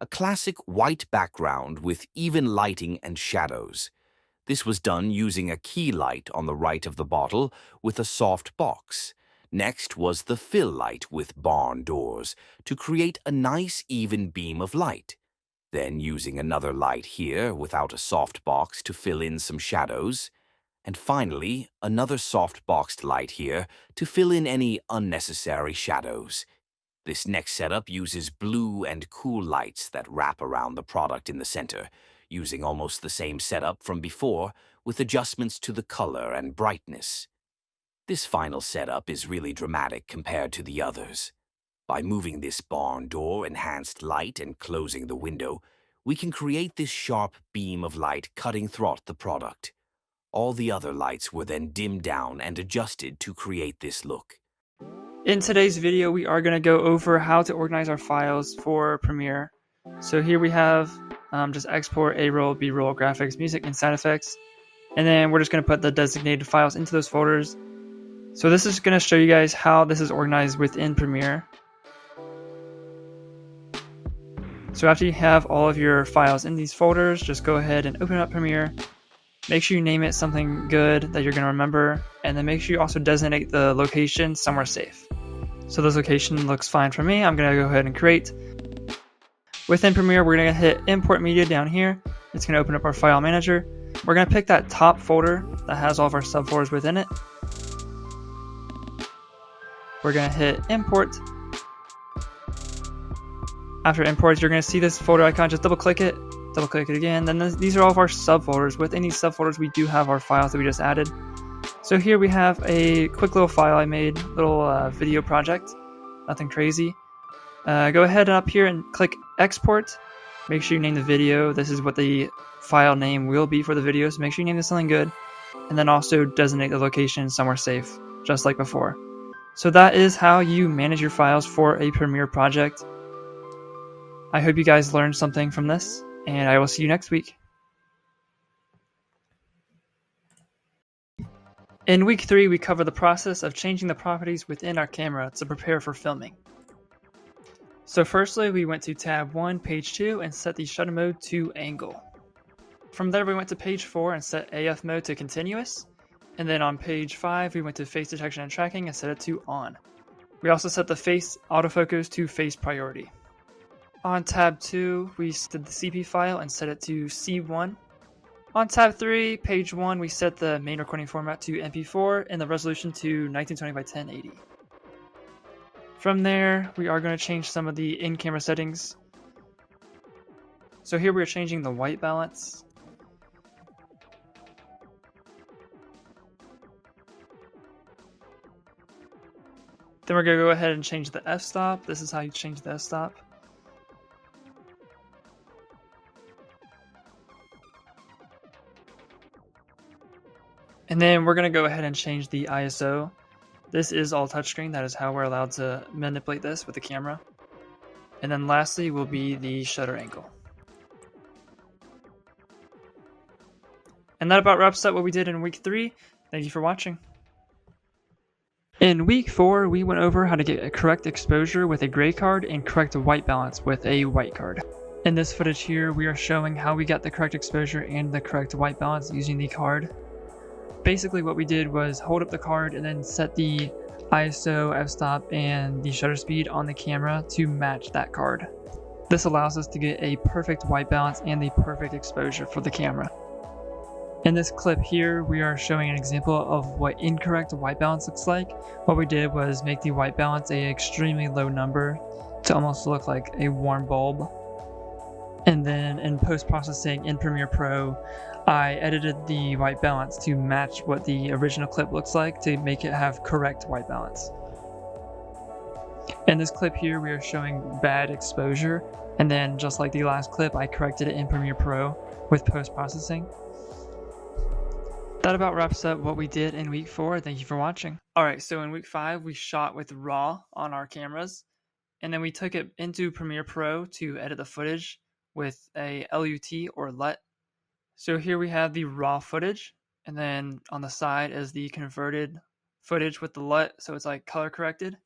a classic white background with even lighting and shadows. This was done using a key light on the right of the bottle with a soft box. Next was the fill light with barn doors to create a nice even beam of light. Then using another light here without a soft box to fill in some shadows. And finally, another soft boxed light here to fill in any unnecessary shadows. This next setup uses blue and cool lights that wrap around the product in the center, using almost the same setup from before with adjustments to the color and brightness. This final setup is really dramatic compared to the others. By moving this barn door enhanced light and closing the window, we can create this sharp beam of light cutting through the product. All the other lights were then dimmed down and adjusted to create this look. In today's video, we are going to go over how to organize our files for Premiere. So here we have just export, A-roll, B-roll, graphics, music, and sound effects. And then we're just going to put the designated files into those folders. So this is going to show you guys how this is organized within Premiere. So after you have all of your files in these folders, just go ahead and open up Premiere. Make sure you name it something good that you're going to remember, and then make sure you also designate the location somewhere safe. So this location looks fine for me. I'm going to go ahead and create. Within Premiere, we're going to hit Import Media down here. It's going to open up our file manager. We're going to pick that top folder that has all of our subfolders within it. We're going to hit Import. After import, you're going to see this folder icon. Just double click it again. Then these are all of our subfolders. Within these subfolders, we do have our files that we just added. So here we have a quick little file I made, little video project, nothing crazy. Go ahead up here and click export. Make sure you name the video. This is what the file name will be for the video, so make sure you name this something good. And then also designate the location somewhere safe, just like before. So that is how you manage your files for a Premiere project. I hope you guys learned something from this, and I will see you next week. In week 3, we cover the process of changing the properties within our camera to prepare for filming. So firstly, we went to tab 1, page 2, and set the shutter mode to angle. From there, we went to page 4 and set AF mode to continuous. And then on page 5, we went to face detection and tracking and set it to on. We also set the face autofocus to face priority. On tab 2, we set the CP file and set it to C1. On tab 3, page 1, we set the main recording format to MP4 and the resolution to 1920 by 1080. From there, we are going to change some of the in-camera settings. So here we are changing the white balance. Then we're going to go ahead and change the f-stop. This is how you change the f-stop. And then we're going to go ahead and change the ISO. This is all touchscreen. That is how we're allowed to manipulate this with the camera. And then lastly will be the shutter angle. And that about wraps up what we did in week 3. Thank you for watching. In week 4, we went over how to get a correct exposure with a gray card and correct white balance with a white card. In this footage here, we are showing how we got the correct exposure and the correct white balance using the card. Basically what we did was hold up the card and then set the ISO, f-stop, and the shutter speed on the camera to match that card. This allows us to get a perfect white balance and the perfect exposure for the camera. In this clip here, we are showing an example of what incorrect white balance looks like. What we did was make the white balance a extremely low number to almost look like a warm bulb. And then in post-processing in Premiere Pro, I edited the white balance to match what the original clip looks like to make it have correct white balance. In this clip here, we are showing bad exposure, and then just like the last clip, I corrected it in Premiere Pro with post-processing. That about wraps up what we did in week 4. Thank you for watching. Alright, so in week 5, we shot with RAW on our cameras, and then we took it into Premiere Pro to edit the footage with a LUT or LUT. So here we have the raw footage, and then on the side is the converted footage with the LUT, so it's like color corrected.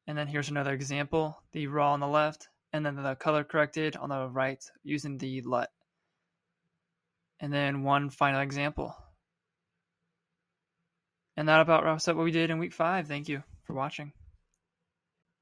And then here's another example, the raw on the left and then the color corrected on the right using the LUT. And then one final example. And that about wraps up what we did in week 5. Thank you for watching.